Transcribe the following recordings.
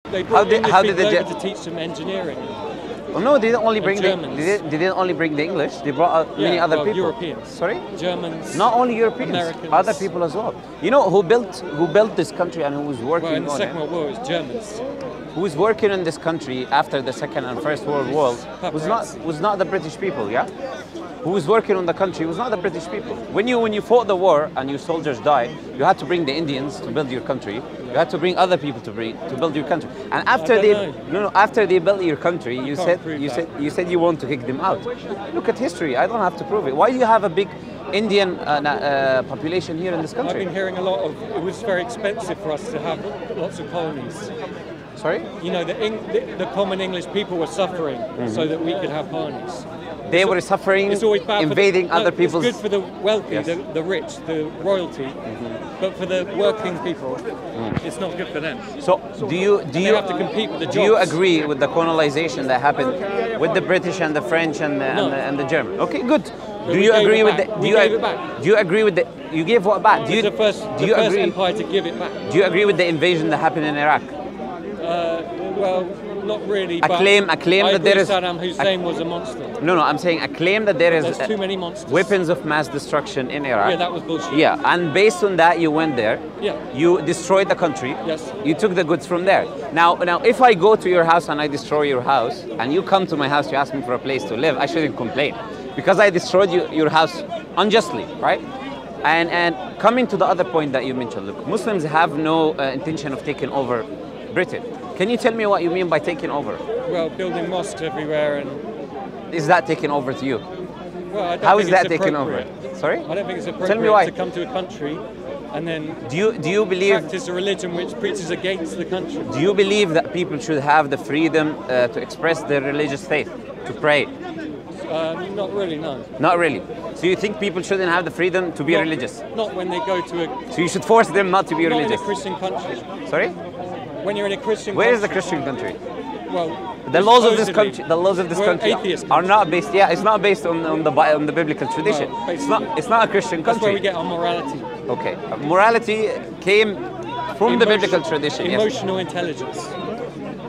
They brought English how did people the over to teach them engineering. Oh, no, they didn't only bring Germans. they didn't only bring the English. They brought many other people. Europeans. Sorry? Germans. Not only Europeans, Americans. other people as well. You know who built this country and who was working Well, in the on Second it? World War, it was Germans. Who was working in this country after the Second and First World War was not the British people, yeah? Who was working on the country was not the British people. When you fought the war and your soldiers died, you had to bring the Indians to build your country. You had to bring other people to build your country. And after after they built your country, you said you want to kick them out. Look at history. I don't have to prove it. Why do you have a big Indian population here in this country? I've been hearing a lot of. It was very expensive for us to have lots of colonies. Sorry? You know, the common English people were suffering so that we could have colonies. They were suffering, it's always bad invading other people's... It's good for the wealthy, Yes. the rich, the royalty, but for the working people, it's not good for them. So do you have to compete with the Do you jobs. agree with the colonization that happened with the British and the French and the German? Okay, good. But Do we you gave agree it with back. the? We gave it back. Do you agree with the? You gave what back? Do you It's the first empire to give it back. Do you agree with the invasion that happened in Iraq? Well, not really. A claim that there is. Saddam Hussein was a monster. No, I'm saying a claim that there is There's too many monsters. weapons of mass destruction in Iraq. Yeah, that was bullshit. Yeah, and based on that, you went there. Yeah. You destroyed the country. Yes. You took the goods from there. Now, if I go to your house and I destroy your house, and you come to my house, you ask me for a place to live, I shouldn't complain, because I destroyed your house unjustly, right? And coming to the other point that you mentioned, look, Muslims have no intention of taking over Britain. Can you tell me what you mean by taking over? Well, building mosques everywhere and. Is that taking over to you? Well, I don't How think is that it's taking over? appropriate. Sorry? I don't think it's appropriate Tell me why. to come to a country and then Do you believe? practice a religion which preaches against the country. Do you believe that people should have the freedom to express their religious faith, to pray? Not really, no. Not really. So you think people shouldn't have the freedom to be Not- religious? Not when they go to a. So you should force them not to be Not in religious? a Christian country. Sorry? When you're in a Christian Where country. is the Christian country? Well, The laws of this supposedly, country, the laws of this we're country atheist are country. not based. Yeah, it's not based on the biblical tradition. Well, It's not a Christian That's where country. we get our morality. Okay, morality came from the biblical tradition. Yes. Emotional intelligence.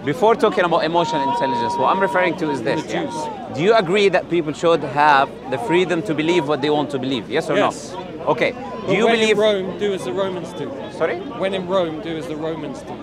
Before talking about emotional intelligence, what I'm referring to is this. The Jews. Do you agree that people should have the freedom to believe what they want to believe? Yes or Yes. no? Okay. But Do you when believe? in Rome, do as the Romans do. Sorry. When in Rome, do as the Romans do.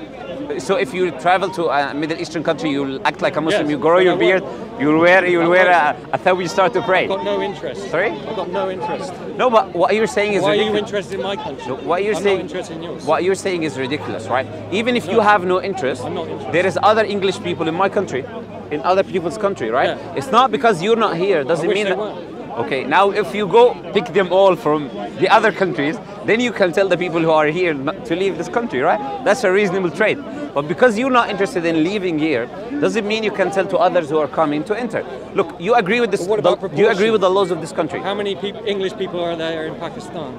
So if you travel to a Middle Eastern country, you'll act like a Muslim. Yes, You grow but your I beard. won't. You'll wear a thawb. You start to pray. I've got no interest. Sorry? I've got no interest. No, but what you're saying is Why are you ridiculous. interested in my country? Look, what you're I'm saying, not interested in yours. What you're saying is ridiculous, right? Even if you No. have no interest, I'm not interested. there is other English people in my country, in other people's country, right? Yeah. It's not because you're not here doesn't wish mean they that. were. Okay, now if you go pick them all from the other countries, then you can tell the people who are here not to leave this country, right? That's a reasonable trade. But because you're not interested in leaving here, doesn't mean you can tell to others who are coming to enter. Look, you agree with this. But what about do you agree proportion? with the laws of this country? How many English people are there in Pakistan?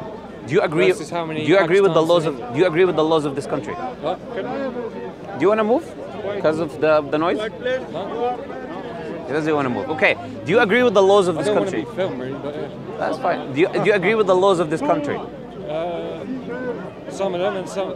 Do you agree? versus how many Do you agree with the Pakistans laws in of? Do you agree with the laws of this country? What? Do you want to move because of the noise? No? He doesn't want to move. Okay. Do you agree with the laws of I this don't want to country? be filmed, really, but That's fine. Do you agree with the laws of this country? some of them and some.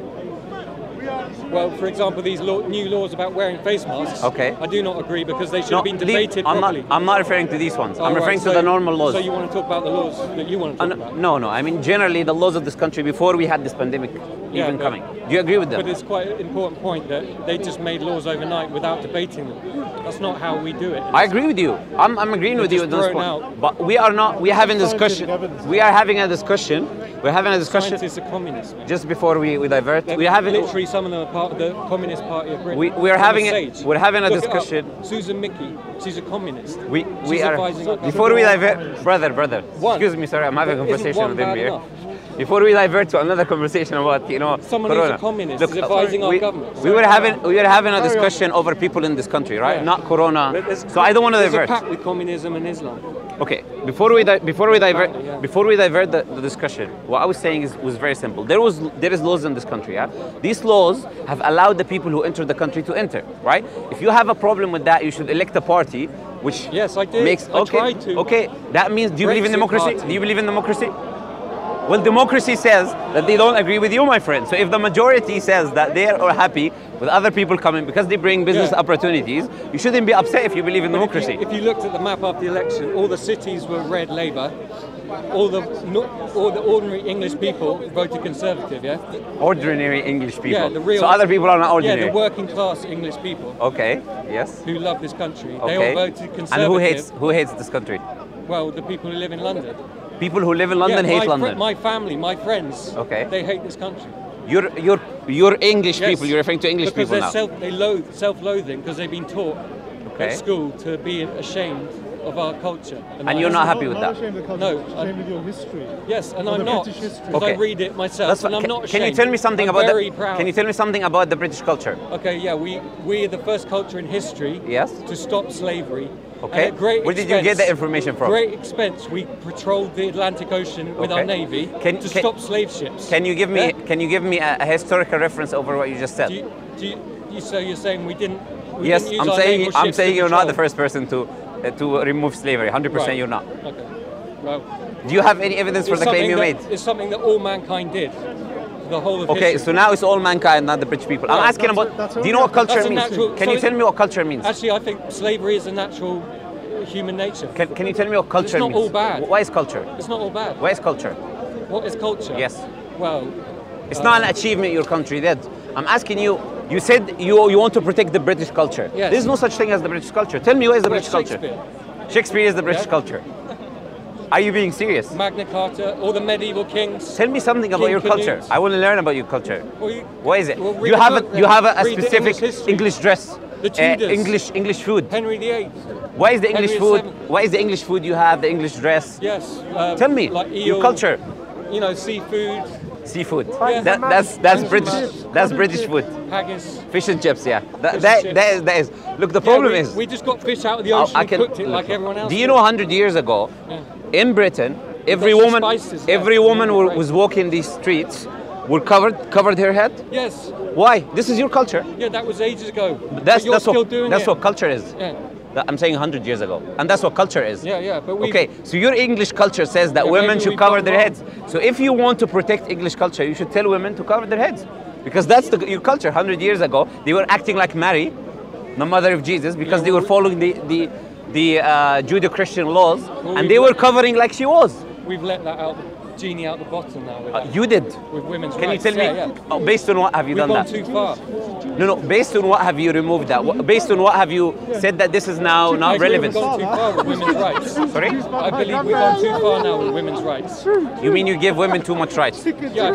Well, for example, these new laws about wearing face masks. Okay. I do not agree because they should have been debated I'm properly. not referring to these ones. I'm Oh, referring right, to the normal laws. So you want to talk about the laws that you want to talk about? No. I mean, generally, the laws of this country before we had this pandemic Yeah, even but- coming. Do you agree with But them? it's quite an important point that they just made laws overnight without debating them. That's not how we do it. I agree with you. I'm agreeing with you just at this thrown point. out. But we are not. We are having a discussion. We are having a discussion. We're having a discussion. Scientists are communists. Man. Just before we divert, They're we're having. literally some of them are part of the Communist Party of Britain. We're On the having stage. we're having a Look it up. discussion. Susan Mickey, she's a communist. We She's are advising our before we government. divert, brother. One. Excuse me, sorry, I'm having a Isn't conversation one with him bad here. enough? Before we divert to another conversation about Someone corona. who's a communist is advising our government. We were having a discussion over people in this country, right? Yeah. Not corona. There's- So I don't want to There's a divert. pact with communism and Islam. Okay, before we divert Yeah. the discussion, what I was saying was very simple. There is laws in this country. Yeah, these laws have allowed the people who enter the country to enter. Right? If you have a problem with that, you should elect a party which Yes, I did. makes I tried to. Okay, that means do you believe in Brexit democracy? party. Do you believe in democracy? Well, democracy says that they don't agree with you, my friend. So if the majority says that they are happy with other people coming because they bring business opportunities, you shouldn't be upset if you believe in democracy. If you looked at the map after the election, all the cities were red Labour. All the ordinary English people voted Conservative, yeah? Ordinary English people. Yeah, the real, so other people are not ordinary. Yeah, the working class English people. Okay, yes. Who love this country. Okay. They all voted Conservative. And who hates this country? Well, the people who live in London. People who live in London hate London? My family, my friends, okay. They hate this country. You're English people, you're referring to English people now? Because they self-loathing because they've been taught at school to be ashamed of our culture. And you're not happy with that? No. Ashamed with your history. Yes, and I'm not. Because I read it myself, and I'm not ashamed. Can you tell me something I'm about very proud. Can you tell me something about the British culture? Okay, yeah, we are the first culture in history to stop slavery. Okay. Where did you get that information from? Great expense. We patrolled the Atlantic Ocean with our navy to stop slave ships. Can you give me a historical reference over what you just said? So you're saying we didn't? Yes, I'm saying you're not the first person to remove slavery. 100% you're not. Okay. Well, do you have any evidence for the claim you made? It's something that all mankind did. The whole of history. So now it's all mankind, not the British people. I'm asking about, do you know what culture means? Can you tell me what culture means? Actually, I think slavery is a natural human nature. Can you tell me what culture means? It's not all bad. Why is culture? It's not all bad. Why is culture? What is culture? Yes. Well, it's not an achievement your country did. I'm asking you, you said you want to protect the British culture. Yes. There's no such thing as the British culture. Tell me what is the British culture? Shakespeare is the British culture. Are you being serious? Magna Carta, all the medieval kings. Tell me something about your culture. I want to learn about your culture. What is it? Well, you have a specific English dress. The Tudors. English food. Henry VIII. Why is the English food? Why is the English food you have? The English dress. Yes. Tell me like eel, your culture. You know, seafood. Seafood. Yeah. That's British. That's British food. Haggis. Fish and chips. Yeah. That is. Look, the problem is we just got fish out of the ocean and cooked it like everyone else. Do you know 100 years ago, in Britain, every woman was walking these streets, were covered her head? Yes. Why? This is your culture. Yeah, that was ages ago. That's that's what culture is. Yeah. I'm saying 100 years ago, and that's what culture is. Yeah, but okay, so your English culture says that women should cover their heads. So if you want to protect English culture, you should tell women to cover their heads, because that's your culture. 100 years ago, they were acting like Mary, the mother of Jesus, because they were following the Judeo-Christian laws, and they were covering like she was. We've let that out. Genie out the bottom now. You did. With women's rights. Can you tell me? Yeah. Based on what have you done that? We've gone too far. No. Based on what have you removed that? Based on what have you said that this is now not relevant? We've gone too far with women's rights. Sorry? I believe we've gone too far now with women's rights. You mean you give women too much rights? Yeah,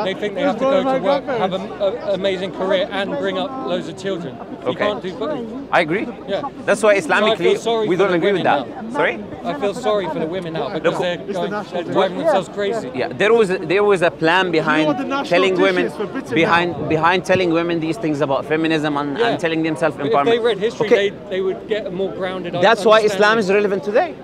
they think they have to go to work, have an amazing career, and bring up loads of children. You can't do both. I agree. Yeah. That's why Islamically we don't agree with that. Now. Sorry? I feel sorry for the women now because they're driving themselves crazy. Yeah, there was a plan behind telling women telling women these things about feminism and telling them self-empowerment. If they read history, they would get a more grounded. That's why Islam is relevant today.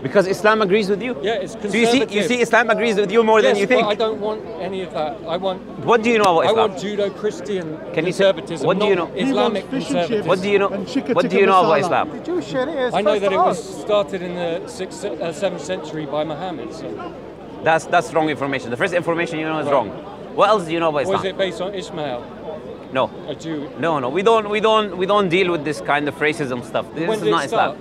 Because Islam agrees with you. Yeah, it's So conservative. you see Islam agrees with you more than you think. But I don't want any of that. I want. What do you know about Islam? I want Judo-Christian conservatism. What do you know? Islamic conservatism. What do you know? What do you know about Islam? I know that it was started in the 7th century by Muhammad. So. That's wrong information. The first information you know is wrong. What else do you know about Islam? Was it based on Ishmael? No. A Jew? No. We don't deal with this kind of racism stuff. This is not Islam.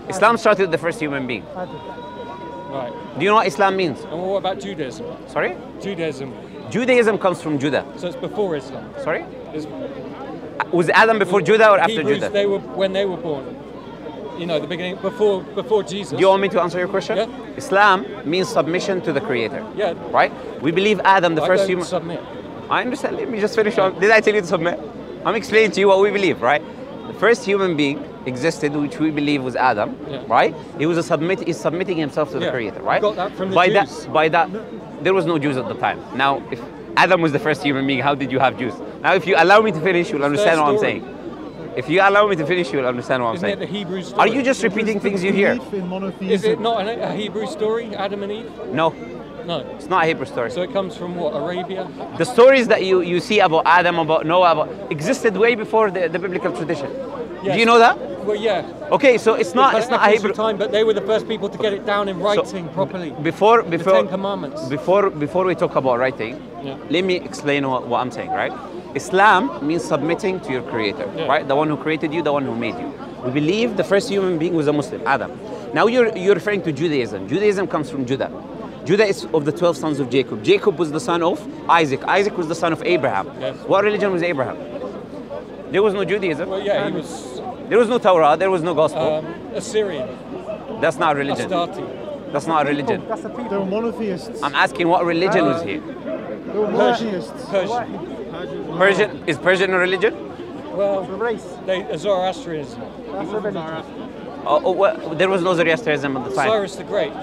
Islam started with the first human being. Right. Do you know what Islam means? And what about Judaism? Sorry? Judaism comes from Judah. So it's before Islam. Sorry? Was Adam before Judah or after Hebrews, Judah? When they were born. You know, the beginning, before Jesus. Do you want me to answer your question? Yeah. Islam means submission to the Creator. Yeah. Right? We believe Adam, the first human. Submit. I understand. Let me just finish on. Did I tell you to submit? I'm explaining to you what we believe, right? The first human being existed, which we believe was Adam, right? He's submitting himself to the Creator, right? Got that from the Jews. By that, there was no Jews at the time. Now, if Adam was the first human being, how did you have Jews? Now, if you allow me to finish, you'll understand what I'm saying. If you allow me to finish, you'll understand what I'm saying. Isn't it the Hebrew story? Are you just repeating things you hear? Is it not a Hebrew story, Adam and Eve? No. No. It's not a Hebrew story. So it comes from what, Arabia? The stories that you see about Adam, about Noah, existed way before the biblical tradition. Yes. Do you know that? Well, yeah. Okay, so it's not a Hebrew time, but they were the first people to get it down in writing properly. Before the Ten Commandments. Before we talk about writing, let me explain what I'm saying, right? Islam means submitting to your creator, right? The one who created you, the one who made you. We believe the first human being was a Muslim, Adam. Now you're referring to Judaism. Judaism comes from Judah. Judah is of the 12 sons of Jacob. Jacob was the son of Isaac. Isaac was the son of Abraham. Yes. What religion was Abraham? There was no Judaism. Well, yeah, he was. There was no Torah. There was no gospel. Assyrian. That's not a religion. Astarte. That's not a religion. They were monotheists. I'm asking what religion was he? They were monotheists. Persian. Is Persian a religion? Well, race. Zoroastrianism. Well, there was no Zoroastrianism at the time. Cyrus the Great.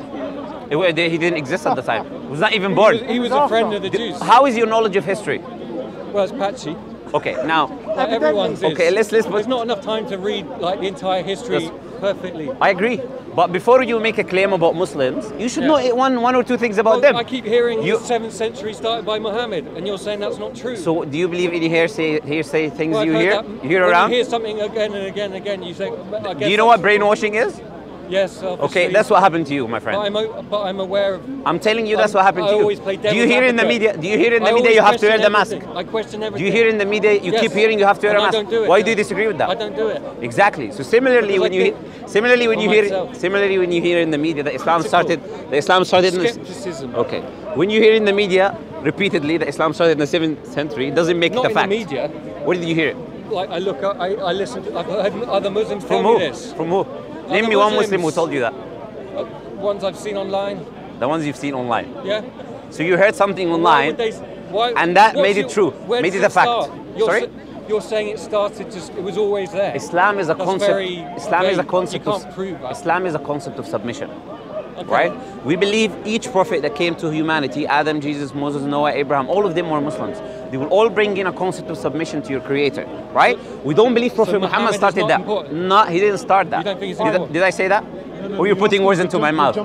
He didn't exist at the time. He was not even born. He was a friend of the Jews. How is your knowledge of history? Well, it's patchy. Okay, now. Like everyone's is. Okay, let's. There's not enough time to read like the entire history perfectly. I agree, but before you make a claim about Muslims, you should know one or two things about them. I keep hearing the 7th century started by Mohammed, and you're saying that's not true. So, do you believe any hearsay things well, you hear? You hear when around? You hear something again and again and again. You think. I guess do you know what brainwashing is? Yes. Obviously. Okay, that's what happened to you, my friend. But I'm aware of. I'm telling you, that's what happened to you. I always play devil's do you hear in the media? Do you hear in the media you have to wear the mask? I question everything. Do you hear in the media you keep hearing you have to wear a mask? I don't do it. Why do you disagree with that? I don't do it. Exactly. So similarly, when you hear in the media that Islam started skepticism. Okay. When you hear in the media repeatedly that Islam started in the 7th century, it doesn't make it a fact. Not in the media. Where did you hear it? Like I look, I listen to. I've heard other Muslims tell me this. From who? Name me one Muslim who told you that. Ones I've seen online. The ones you've seen online. Yeah. So you heard something online, and that made it true, made it a fact. Sorry. You're saying it started just. It was always there. Islam is a concept. Islam is a concept. You can't prove that. Islam is a concept of submission. Okay. Right? We believe each prophet that came to humanity, Adam, Jesus, Moses, Noah, Abraham, all of them were Muslims. They will all bring in a concept of submission to your creator, right? We don't believe Prophet Muhammad started that. No, he didn't start that. You don't think it's important? Did I say that? Or you're putting words into my mouth?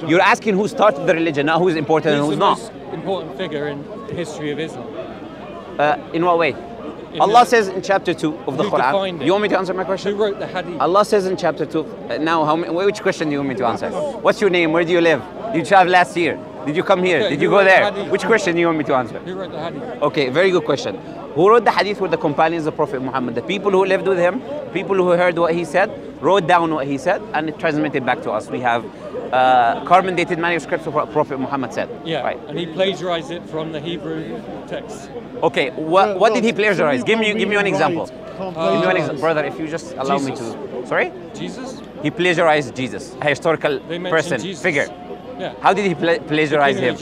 You're asking who started the religion, not who's important and who's not. Who's the most important figure in the history of Islam? In what way? Allah says in chapter 2 of the Quran. You want me to answer my question? Who wrote the hadith? Allah says in chapter 2. Now, which question do you want me to answer? What's your name? Where do you live? Did you travel last year? Did you come here? Did you go there? Which question do you want me to answer? Who wrote the hadith? Okay, very good question. Who wrote the hadith were the companions of Prophet Muhammad. The people who lived with him, people who heard what he said, wrote down what he said, and it transmitted back to us. We have carbon dated manuscripts of what Prophet Muhammad said. Yeah, right. And he plagiarized it from the Hebrew text. Okay, what did he plagiarize? Give me an example. Give me an example. Brother, if you just allow me to... Sorry? Jesus? He plagiarized Jesus, a historical person, figure. Yeah. How did he plagiarize him?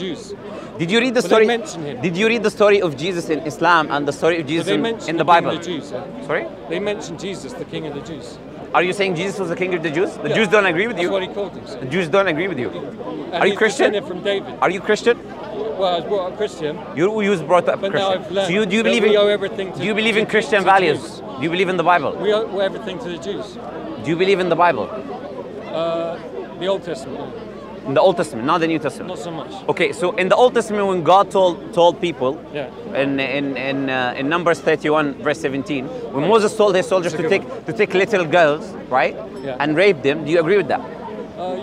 Did you read the story? Did you read the story of Jesus in Islam and the story of Jesus in the Bible? The Jews, Sorry? They mentioned Jesus, the King of the Jews. Are you saying Jesus was the king of the Jews? The Jews don't agree with you? That's what he called himself. The Jews don't agree with you. Are you Christian? From David. Are you Christian? Well, I was brought up Christian. You was brought up Christian. Now I've learned so do you believe we owe everything to Do you believe in Christian values? Jews. Do you believe in the Bible? We owe everything to the Jews. Do you believe in the Bible? The Old Testament. In the Old Testament, not the New Testament. Not so much. Okay, so in the Old Testament, when God told people, in Numbers 31, verse 17, when Moses told his soldiers to take little girls, right, and rape them, do you agree with that?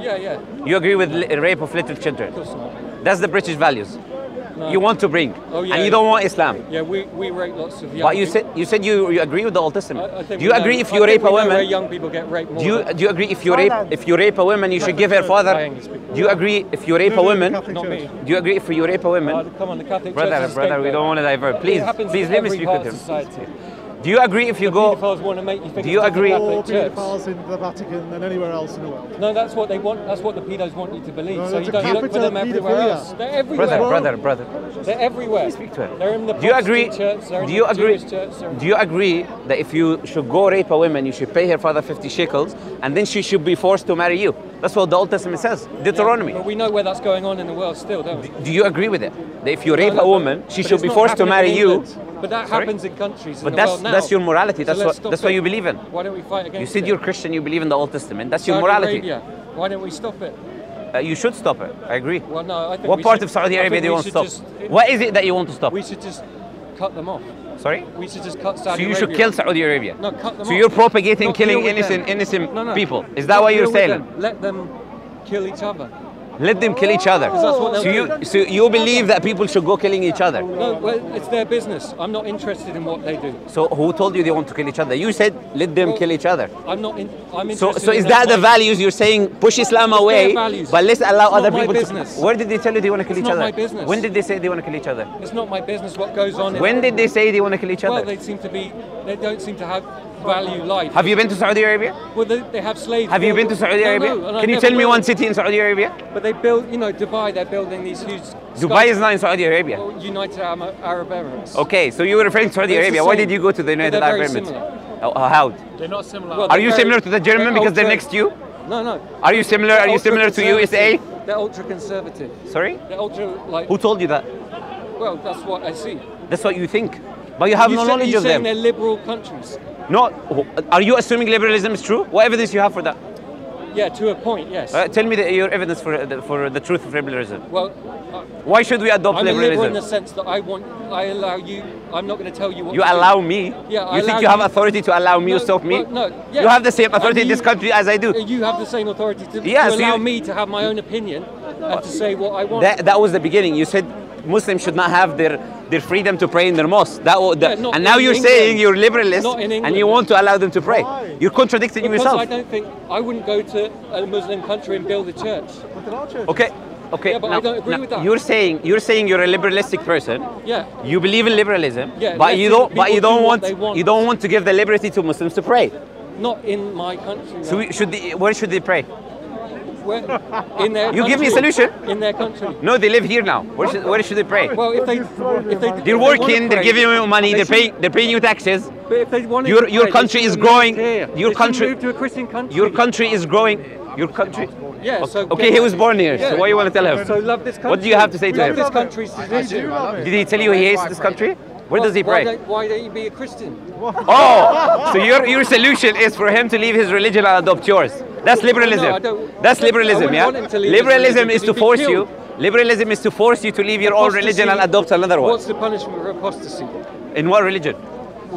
Yeah. You agree with rape of little children? Of course not. That's the British values. No. You want to bring, and you don't want Islam. Yeah, we rape lots of young But you said you agree with the Old Testament. Do you agree if you rape a woman? Where young people get raped more. Do you agree if you rape a woman, you should give her father? Do you agree if you rape a woman? Not me. Do you agree if you rape a woman? Come on, the Catholic brother, we don't want to divert. Please let me speak with him. Society. Do you agree if you go? Want to make you think do you agree? More pedophiles in the Vatican than anywhere else in the world. No, that's what they want. That's what the pedos want you to believe. No, so you don't look for them everywhere else. They're everywhere. Brother. They're everywhere. Speak to him. They're in the do you agree? Church, Do you agree? Do you agree that if you should go rape a woman, you should pay her father 50 shekels, and then she should be forced to marry you? That's what the Old Testament says. Deuteronomy. But we know where that's going on in the world still, don't we? Do you agree with it? That if you rape a woman, she should be forced to marry you? But that happens in countries in the that's world now. That's your morality. So That's what you believe in. Why don't we fight against it? You said you're Christian, you believe in the Old Testament. That's your morality. Arabia. Why don't we stop it? You should stop it. I agree. Well, no, I think what part of Saudi Arabia do you want to stop? What is it that you want to stop? We should just cut them off. Sorry? We should just cut So Saudi you Arabia. should kill Saudi Arabia. No, cut them So off. you're propagating Not killing deal with them. innocent No. people. Is that Not what you're deal with saying? them. Let them kill each other. Let them kill each other. That's what they'll So you believe that people should go killing each other. No, well, it's their business. I'm not interested in what they do. So who told you they want to kill each other? You said let them Well, kill each other. I'm not. I'm So interested. is in that the my- values you're saying? Push Islam away, values. but let's allow It's other not my people business. to. Where did they tell you they want to kill It's each not other? my business. When did they say they want to kill each other? It's not my business what goes on. When did they say they want to kill each Well, other? they seem to be. They don't seem to have value life. Have you been to Saudi Arabia? Well, they have slaves. Have you been to Saudi No, Arabia? no, and I Can you never tell me will. one city in Saudi Arabia? But they build, Dubai. They're building these huge. Dubai is not in Saudi Arabia. United Arab Emirates. Okay, so you were referring to Saudi It's the Arabia. Why same. did you go to the United They're Arab very Emirates? similar. How? They're not similar. Well, Are you they're similar to the German because they're next to you? No. Are you similar? Are you similar to USA? They're ultra conservative. Sorry? They're ultra like. Who told you that? Well, that's what I see. That's what you think. But you have no knowledge you're of saying them. they're liberal countries. No, are you assuming liberalism is true? What evidence you have for that? Yeah, to a point, yes. Tell me your evidence for the truth of liberalism. Well, Why should we adopt I'm a liberal in liberalism? the sense that I allow you. I'm not going to tell you what. You to do. allow me? Yeah, I You think allow you have you- authority to allow me No, to stop me? well, no, yeah. You have the same authority in And this country as I do. You have the same authority to Yeah, so allow you- me to have my own opinion and to say what I want. That was the beginning. You said Muslims should not have their freedom to pray in their mosque. not And now in you're England. saying you're liberalist Not in and England. you want to allow them to pray. Why? You're contradicting because yourself. I don't think I wouldn't go to a Muslim country and build a church. Look at our churches. Okay. Yeah, but I don't agree with that. You're saying you're a liberalistic person. Yeah. You believe in liberalism, Yeah, but you letting don't people do what want they want. you don't want to give the liberty to Muslims to pray. Not in my country. So no. where should they pray? Where, in their You give me a country. solution. In their country. No, they live here now. Where should they pray? Well, if they They're working, they're giving you money, they're paying you taxes. But if they wanted Your to pray, country they is should have growing. moved here. Your They should country- move to a Christian country. Your country is growing. Your country. Yeah. So Okay, he was born here. So Yeah. what do you want to tell him? So love this country. What do you have to say to love him? this country's I tradition. do love it. Did he tell you he hates this country? Where does he pray? Why don't you be a Christian? Oh, so your solution is for him to leave his religion and adopt yours. That's liberalism. No, I don't- That's I liberalism, wouldn't yeah? want him to leave his Liberalism religion is to because he'd be force you. killed. Liberalism is to force you to leave your own religion and adopt another one. What's the punishment for apostasy? In what religion?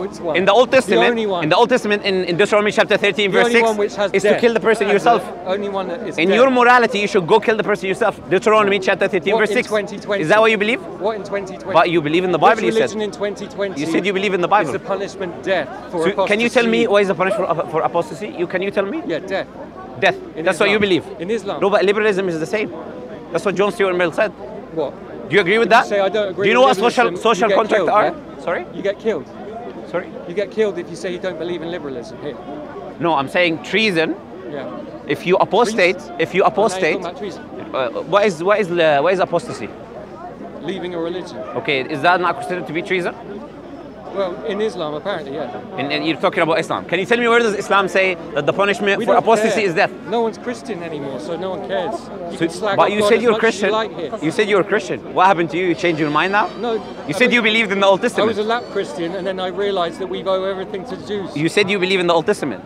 Which one? In the Old Testament, The only one. in the Old Testament, in Deuteronomy chapter 13, The verse only 6, one which has is to death. kill the person yourself. The only one that is In death. your morality, you should go kill the person yourself. Deuteronomy chapter 13, What verse in 6. 2020? Is that what you believe? What in 2020? But you believe in the Bible, you Which said. religion in 2020? You said you believe in the Bible. Is the punishment death for So apostasy? can you tell me what is the punishment for apostasy? Can you tell me? Yeah, death. Death. In That's what you Islam. believe. In Islam. No, but liberalism is the same. That's what John Stuart Mill said. What? Do you agree with that? say I don't agree Do you know with what social liberalism, you get contract killed, are? yeah? Sorry? You get killed. Sorry? You get killed if you say you don't believe in liberalism here. No, I'm saying treason. Yeah. If you apostate, Now you're talking about treason. what is apostasy? Leaving a religion. Okay, is that not considered to be treason? Well, in Islam, apparently, yeah. And you're talking about Islam. Can you tell me where does Islam say that the punishment We for don't apostasy care. is death? No one's Christian anymore, so no one cares. You can slag But off you God said as you're much as Christian. You like here. You said you're Christian. What happened to you? You changed your mind now? No. You said you believed in the Old I was Testament. a lap Christian, and then I realised that we owe everything to the Jews. You said you believe in the Old Testament.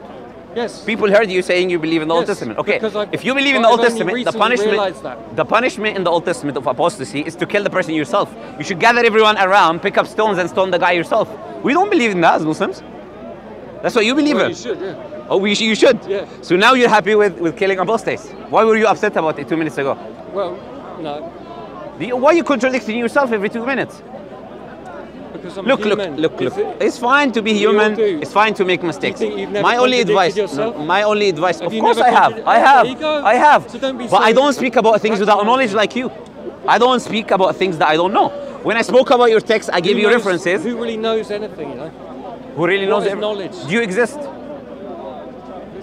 Yes. People heard you saying you believe in the Old Yes, Testament. Okay, because I've- if you believe in but the Old I've only Testament, recently realised that. the punishment in the Old Testament of apostasy is to kill the person yourself. You should gather everyone around, pick up stones and stone the guy yourself. We don't believe in that as Muslims. That's what you believe Well, in. you should, yeah. Oh, you should? Yeah. So now you're happy with killing apostates. Why were you upset about it 2 minutes ago? Well, no. Why are you contradicting yourself every 2 minutes? Because I'm Look. human. Is it- It's fine to be We all human. do. It's fine to make mistakes. think you've never My only contradicted advice. yourself? My only advice. Have Of you course never I have. contradicted- I There have. you go. I have. So don't be But I so don't speak about things without rational. knowledge like you. I don't speak about things that I don't know. When I spoke about your text, I gave Who you knows- references. Who really knows anything, you know? Who really What knows is every- knowledge? Do you exist?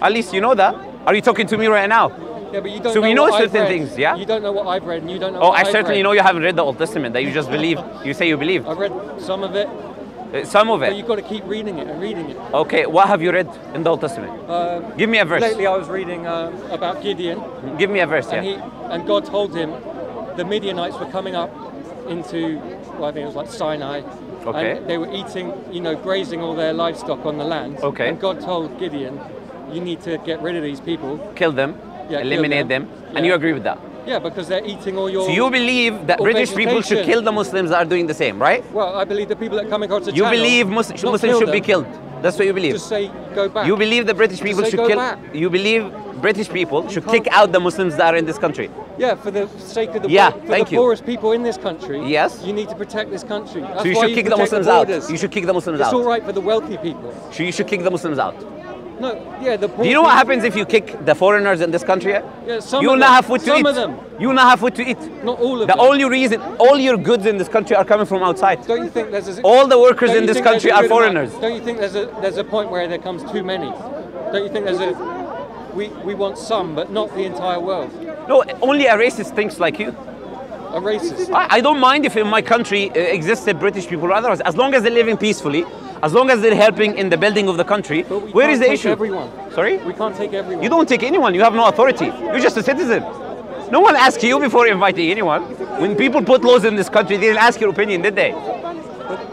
At least you know that. Are you talking to me right now? Yeah, but you don't So know we know what I've certain read. things, yeah? You don't know what I've read, and you don't know Oh, what I I've certainly read. know you haven't read the Old Testament. That you just believe. You say you believe. I've read some of it, Some of but it. you've got to keep reading it and reading it. Okay, what have you read in the Old Testament? Give me a verse. Lately, I was reading about Gideon, Give me a verse, and yeah. and God told him the Midianites were coming up into, well, I think it was like Sinai. Okay. And they were eating, grazing all their livestock on the land. Okay. And God told Gideon, you need to get rid of these people. Kill them. Yeah, kill eliminate them, and you agree with that. Yeah, because they're eating all your. So you believe that all British people should vegetation. kill the Muslims that are doing the same, right? Well, I believe the people that come across the You channel. believe not Muslims kill should be them, killed. That's what you believe. Just say go back. You believe the British people say should go kill. back. You believe British people should can't- kick out the Muslims that are in this country. Yeah, for the sake of the Yeah, for thank the you. poorest people in this country. Yes. You need to protect this country. That's So you why should kick the protect Muslims borders. out. You should kick the Muslims It's out. all right for the wealthy people. So you should kick the Muslims out. No, yeah, the poor. Do you know what people- happens if you kick the foreigners in this country? Yeah, some You of will not them. have food to Some eat. of them. You will not have food to eat. Not all of The them. only reason, all your goods in this country are coming from outside. Don't you think there's a, All the workers don't in you this think there's country a are good foreigners. amount- Don't you think there's a point where there comes too many? Don't you think there's a we want some, but not the entire world? No, only a racist thinks like you. A racist. I don't mind if in my country existed British people or otherwise, as long as they're living peacefully, as long as they're helping in the building of the country. But we Where can't is the take issue? everyone. Sorry? We can't take everyone. You don't take anyone. You have no authority. You're just a citizen. No one asked you before inviting anyone. When people put laws in this country, they didn't ask your opinion, did they?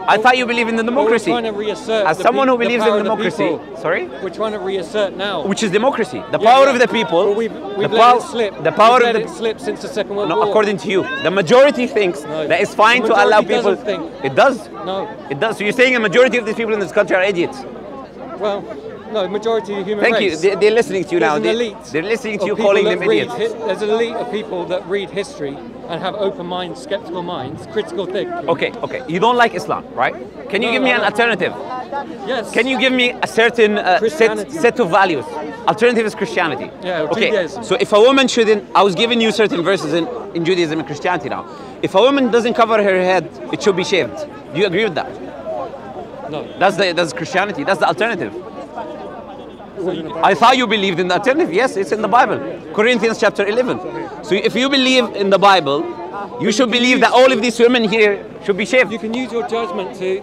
I thought you believe in the But democracy. We're trying to reassert As the someone who the believes power in of the democracy, people. sorry? We're trying to reassert now. Which is democracy. The Yeah, power yeah. of the people. Well, we've the let it slip. The power we've of let the it slip since the Second World No, War. according to you. The majority thinks No. that it's fine The to allow majority people. doesn't think. It does. No. It does. So you're saying a majority of these people in this country are idiots. Well, no, majority of the human Thank race. you. They're listening to you There's now. an elite. They're listening to of you people calling that them read idiots. There's an elite of people that read history and have open minds, skeptical minds, critical thinking. Okay, okay. You don't like Islam, right? Can you No, give me I an don't. alternative? Yes. Can you give me a certain Christianity. set of values? Alternative is Christianity. Yeah, or Okay. Judaism. So if a woman shouldn't, I was giving you certain verses in Judaism and Christianity now. If a woman doesn't cover her head, it should be shaved. Do you agree with that? No. That's Christianity. That's the alternative. I thought you believed in the alternative. Yes, it's in the Bible. Corinthians chapter 11. So if you believe in the Bible, you should believe that all of these women here should be shaved. You can use your judgment to,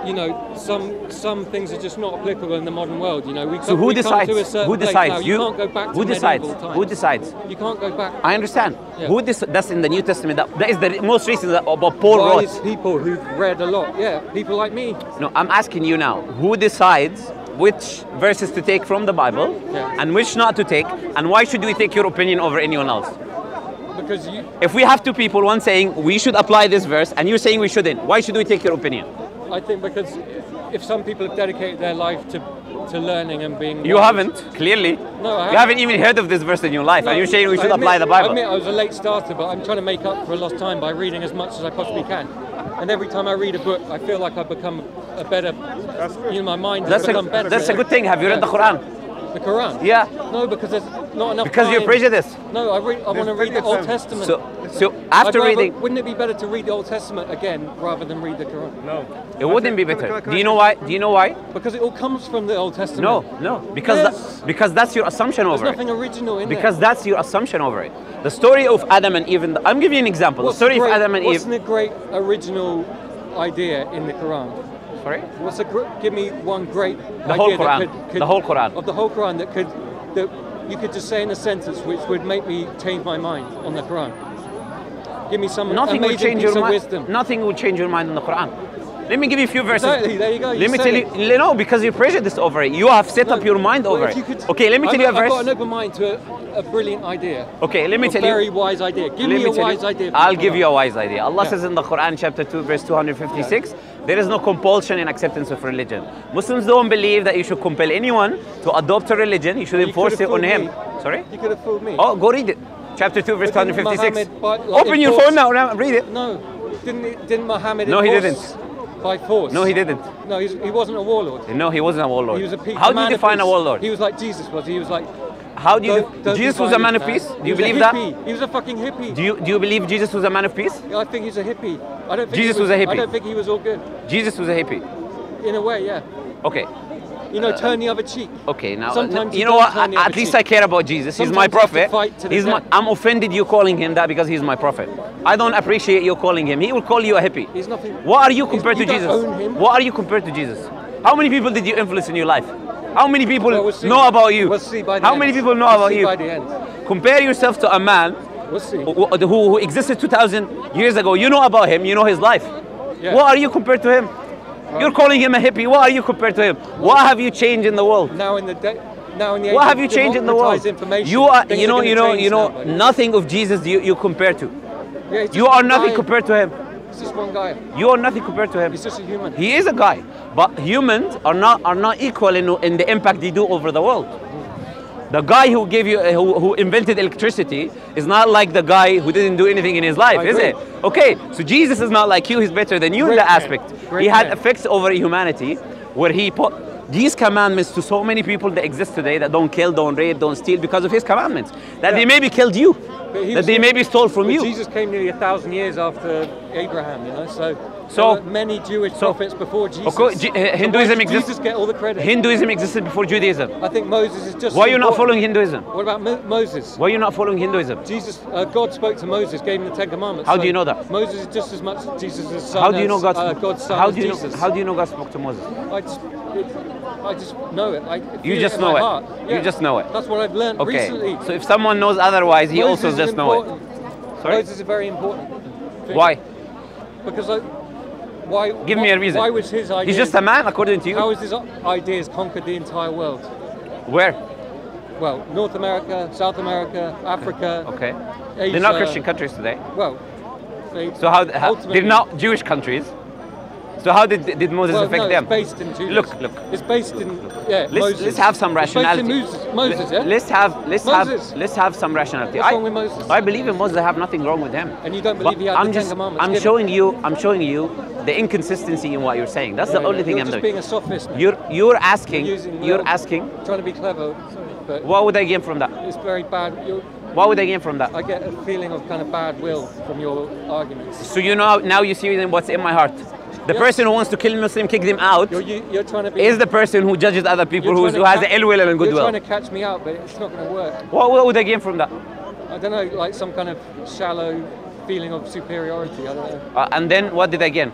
you know, some things are just not applicable in the modern world. You know, we So come, who we come decides? to a certain Who place decides? now. You can't go back to Who decides? medieval times. Who decides? You can't go back. I understand. Yeah. That's in the New Testament. That is the most recent that about Paul Wise wrote. people who've read a lot. Yeah, people like me. No, I'm asking you now. Who decides which verses to take from the Bible Yeah. and which not to take, and why should we take your opinion over anyone else? Because you, If we have two people, one saying we should apply this verse, and you're saying we shouldn't, why should we take your opinion? I think because if some people have dedicated their life to learning and being You wise- haven't, clearly. No, I You haven't even heard of this verse in your life, No, and you're saying we I should admit- apply the Bible. I admit I was a late starter, but I'm trying to make up for lost time by reading as much as I possibly can. And every time I read a book, I feel like I've become a better. You know, my mind has become better. That's a good thing. Have you read the Quran? The Quran? Yeah. No, because there's not enough. Because you're time. prejudiced. No, I want to read the Old Testament. So after I'd rather- reading, wouldn't it be better to read the Old Testament again rather than read the Quran? No. it wouldn't be better. Do you know why? Do you know why? Because it all comes from the Old Testament. No. Because Yes. because that's your assumption There's over nothing it. original in Because there. that's your assumption over it. The story of Adam and Eve. I'm giving you an example. What's the story the of great- Adam and What's Eve. the great original idea in the Quran? Sorry. Give me one great The whole idea that Quran. could The whole Quran. of the whole Quran that you could just say in a sentence which would make me change my mind on the Quran. Give me some Nothing will amazing change piece your of mind. wisdom. Nothing will change your mind on the Quran. Let me give you a few verses. Exactly, there you go, you Let me said tell you. No, because you're prejudiced over it. You have set No, up your mind well, over if it. you could- Okay, let me tell you a I've got an verse. open mind to a brilliant idea. Okay, let me A tell you. very wise idea. Give Let me a tell wise you, idea. from I'll the give Quran. you a wise idea. Allah Yeah. says in the Quran, chapter 2, verse 256, there is no compulsion in acceptance of religion. Muslims don't believe that you should compel anyone to adopt a religion. You should You enforce could've it on fooled him. me. Sorry? You could have fooled me. Oh, go read it. Chapter 2, verse But didn't 256. Muhammad, like, Open your enforce- phone now, read it. No, didn't Mohammed No, he enforce by force? No, he didn't. No, he wasn't a warlord. No, he wasn't a warlord. He was a peace. How a do you man of define a peace. warlord? He was like Jesus was. He was like. How do you? Don't Jesus be was a man violent, of peace. Do He you was a believe that? hippie. He was a fucking hippie. Do you believe Jesus was a man of peace? I think he's a hippie. I don't think Jesus he was a hippie. I don't think he was all good. Jesus was a hippie. In a way, yeah. Okay. You know, turn the other cheek. Okay, now Sometimes you you know don't what? turn the At other least cheek. I care about Jesus. He's Sometimes my you have to prophet. fight to the He's my, death. I'm offended you calling him that because he's my prophet. I don't appreciate you calling him. He will call you a hippie. He's nothing. What are you compared you to don't Jesus? own him. What are you compared to Jesus? How many people did you influence in your life? How many people Well, we'll see. know about you? We'll see by the How end. many people know We'll about see you? by the end. Compare yourself to a man We'll see. who existed 2,000 years ago. You know about him. You know his life. Yeah. What are you compared to him? You're calling him a hippie. What are you compared to him? What have you changed in the world? Now in the day, now in the age What of have you changed in the world? democratized information, You are, things you know, are you gonna know, change you know. now, buddy. Nothing of Jesus you compare to. Yeah, he's just You are one nothing guy. compared to him. He's just one guy. You are nothing compared to him. He's just a human. He is a guy, but humans are not equal in the impact they do over the world. The guy who gave you who invented electricity is not like the guy who didn't do anything in his life, I is agree. it? Okay, so Jesus is not like you. He's better than you in Great that man. aspect. Great He had man. effects over humanity, where he put these commandments to so many people that exist today that don't kill, don't rape, don't steal because of his commandments. That they maybe killed you, But he that was- they maybe stole from but you. Jesus came nearly 1,000 years after Abraham, you know, so So- there were many Jewish prophets before Jesus. Of course, So Hinduism why did exists. Jesus get all the credit? Hinduism existed before Judaism. I think Moses is just Why as are you not important. following Hinduism? What about Moses? Why are you not following Hinduism? Jesus, God spoke to Moses, gave him the Ten Commandments. How so do you know that? Moses is just as much Jesus' son How do you know as, God's son how as do you know, Jesus. how do you know God spoke to Moses? I just know it. I You feel just in know my it. heart. You just know it. That's what I've learned Okay. recently. So if someone knows otherwise, he Moses also is just know it. important. Sorry? Moses is very important. figure. Why? Because why? Give me a reason. Why was his idea? He's just a man, according to you. How has his ideas conquered the entire world? Where? Well, North America, South America, Africa. Okay. Asia. They're not Christian countries today. Well, they, So how ultimately- they're not Jewish countries? So how did Moses well, affect no, them? It's based in Judaism. Look. It's based in Moses. Let's have some rationality. It's based in Moses, yeah. Let's have some rationality. What's wrong with Moses? I believe in Moses. I have nothing wrong with him. And you don't believe But he had I'm the just Ten Commandments? I'm given? showing you the inconsistency in what you're saying. That's the only thing You're I'm just doing. being a sophist. Man. You're asking. You're asking. trying to be clever, but What would I gain from that? it's very bad. What would I gain from that? I get a feeling of kind of bad will from your arguments. So you know now you see what's in my heart. The Yes. person who wants to kill Muslim, kick them out, You're trying to be. is the person who judges other people you're who trying to has catch- the ill will and You're goodwill. trying to catch me out, but it's not going to work. What would I gain from that? I don't know, like some kind of shallow feeling of superiority. I don't know. And then what did I gain?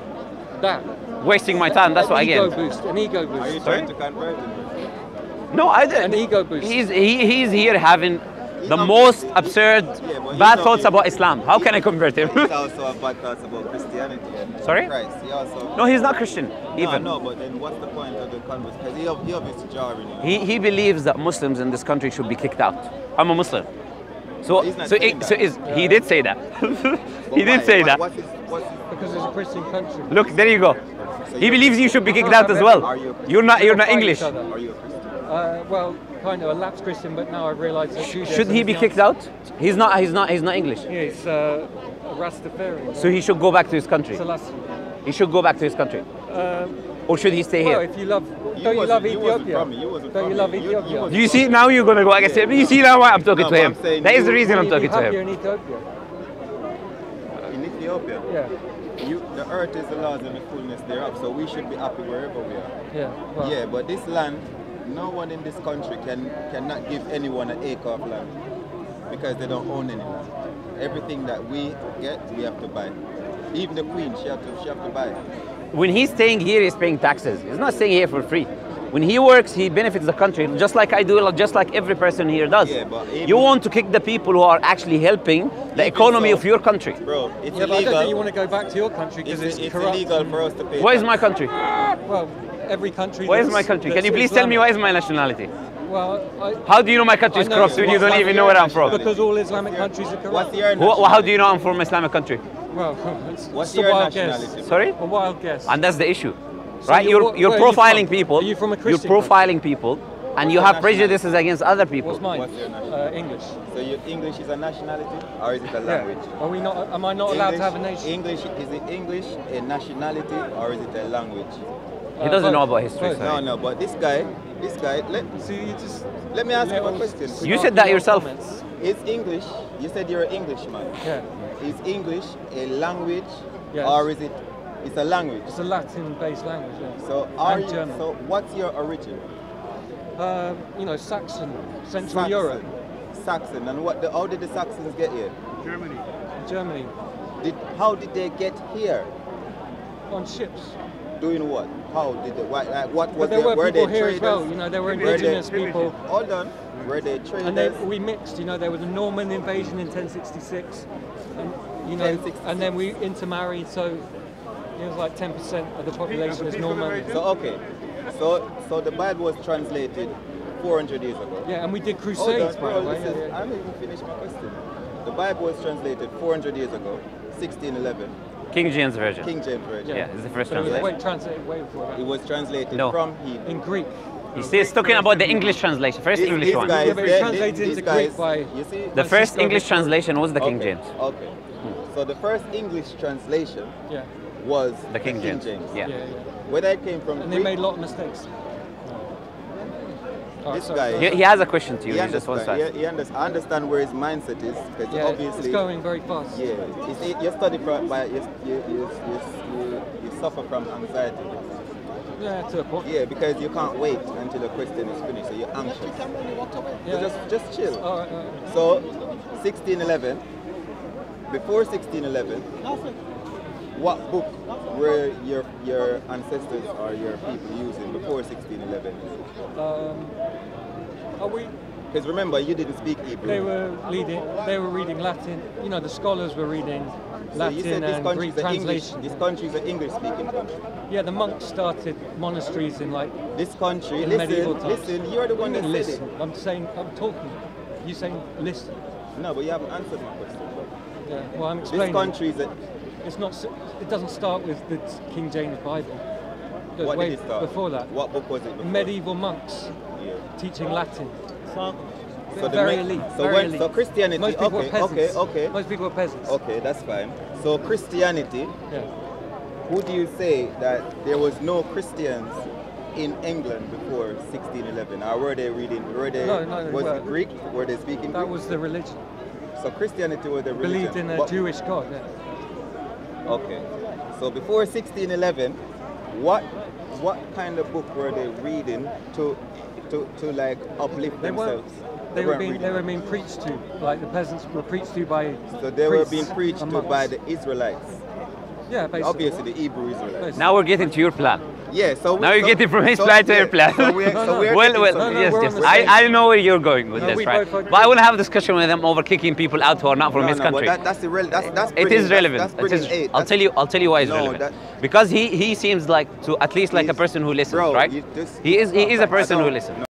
That. Wasting my time. That's what I Ego gained. boost. An ego Are you boost. trying to convert him? No, I didn't. An ego boost. He's here having the not- most absurd, Yeah, but he's bad not- thoughts about Islam. How can I convert him? He also have bad thoughts about Christianity and Sorry? Christ. He also. No, he's not Christian. Even No, but then what's the point of the conversation? Because he obviously jarring you. he believes that Muslims in this country should be kicked out. I'm a Muslim. So He's not so, saying it, so that. is, he did say that. But he did why? say that. What's his, Because it's a Christian country. Look, there you go. so He you're- believes you should be kicked No, out as I'm- well. Are you- You're not We'll fight English. each other. Are you a Christian? Well, kind of a lapsed Christian, but now I've realised that Judaism Should he is be the kicked answer. out? He's not English. Yeah, he's a Rastafarian. So he should go back to his country. Selassie. He should go back to his country. Or should he stay Well, here? if you love, You don't you love wasn't- you wasn't Ethiopia? from it, you wasn't Don't you from love it, you Ethiopia? wasn't- Do you see now you're gonna go against him? You see now why I'm talking No, to but him. I'm saying That is the you- reason I'm Will you talking be to happier him. in Ethiopia? In Ethiopia, Yeah, the earth is the Lord's and the fullness thereof, so we should be happy wherever we are. yeah. Well, Yeah, but this land, no one in this country cannot give anyone an acre of land because they don't own any land. Everything that we get, we have to buy. Even the queen, she have to buy. When he's staying here, he's paying taxes. He's not staying here for free. When he works, he benefits the country, just like I do, just like every person here does. Yeah, but even- you want to kick the people who are actually helping the economy so- of your country. Bro, it's yeah, but I don't think you illegal. want to go back to your country because it's It's corrupt. illegal for us to pay. What is tax. my country? Well, every country. What is that's- my country? Can that's you please tell me Islamic. what is my nationality? Well, How do you know my country is I know corrupt when you don't what's even know where I'm from? because all Islamic countries are corrupt. What's your How do you know I'm from Islamic country? Well, What's it's a your wild nationality? guess. Sorry? A wild guess. And that's the issue, So right? You're where are you profiling from? people. Are you from a You're Christian profiling people, and you What's have your prejudices against other people. What's mine? What's your nationality? English. So your English is a nationality, or is it a language? Yeah. Are we not? Am I not allowed to have a nation? English is it English a nationality, or is it a language? He doesn't know both. about history. Both. sorry. No, but this guy. So you just. Let me ask you a little question. You snarky said that little yourself. comments. Is English? You said you're an Englishman. Yeah. Is English a language, Yes. or is it? It's a language. It's a Latin-based language. Yeah. So are And you? German. So what's your origin? Saxon, Central Saxon. Europe, Saxon. And how did the Saxons get here? Germany, How did they get here? on ships. Doing what? How did they? What But was there were were people they here traders? as well. You know, there were Were indigenous they- people. Hold on. Were they traders? And we mixed, you know, there was a Norman invasion in 1066, and, you know, 1066. and then we intermarried, so it was like 10% of the population is Norman. So okay, so the Bible was translated 400 years ago. Yeah, and we did Hold crusades, on, by the bro, way. listen, Yeah, yeah. I haven't even finished my question. The Bible was translated 400 years ago, 1611, King James Version. King James Version. Yeah, it's the first But it was translation. translated way before that. It was translated No. from Hebrew. In Greek. He's talking about the English translation, first English These one. guys, Yeah, but it's they- translated these into guys, Greek by- you see, The My first sister English before- translation was the King okay, James. Okay. So the first English translation Yeah. was The King James. Yeah, Yeah. yeah. Whether it came from And they Greek, made a lot of mistakes. All This sorry, guy- sorry. He has a question to you. he He just wants to understand, ask. I understand where his mindset is, because Yeah, obviously, it's going very fast. yeah, you see, you study you suffer from anxiety. Yeah, to a point. Yeah, because you can't wait until the question is finished, so you're anxious. Yeah. So just chill. All right, all right. So, 1611, before 1611, what book were your ancestors or your people using before 1611? Are we? Because remember, you didn't speak Hebrew. They were reading Latin. You know, the scholars were reading So Latin you said and Greek translation. This country is an English-speaking country. Yeah, the monks started monasteries in like. This country, In medieval times. listen, you're the one that said Listen, it. I'm saying, I'm talking. You saying listen? No, but you haven't answered my question. Yeah. Well, I'm This explaining. country is a, It's not. It doesn't start with the King James Bible. It goes what way did it start? before that. What book was it before? Medieval monks Yeah. teaching Latin. So They're the very me- elite. so very when- elite. so Christianity- Most people okay, are peasants. okay. Most people are peasants. Okay, that's fine. So Christianity, Yeah. who do you say that there was no Christians in England before 1611? Or were they reading, No, was well, it Greek? Were they speaking That Greek? was the religion. So Christianity was the religion. Believed in a But- Jewish God. Yeah. Okay. So before 1611, what kind of book were they reading to like uplift They weren't. themselves? They were being. reading. They were being preached to. Like the peasants were preached to by. So they were priests being preached and to by monks. the Israelites. Yeah, basically. Obviously the Hebrew Israelites. Basically. Now we're getting to your plan. Yeah, so Now you're getting from his plan to your plan. So we're No, no. getting Well, somewhere. No, yes, we're yes. on the same. I know where you're going with No, this, we right? both agree. But I want to have a discussion with them over kicking people out who are not from his No, country. but that's irrelevant. That's It is brilliant. relevant. That's It brilliant. is, Hey, I'll tell you why it's No, relevant. that- Because he seems like to at least like a He's- person who listens, Bro, right? you just- He is a person I who don't- listens.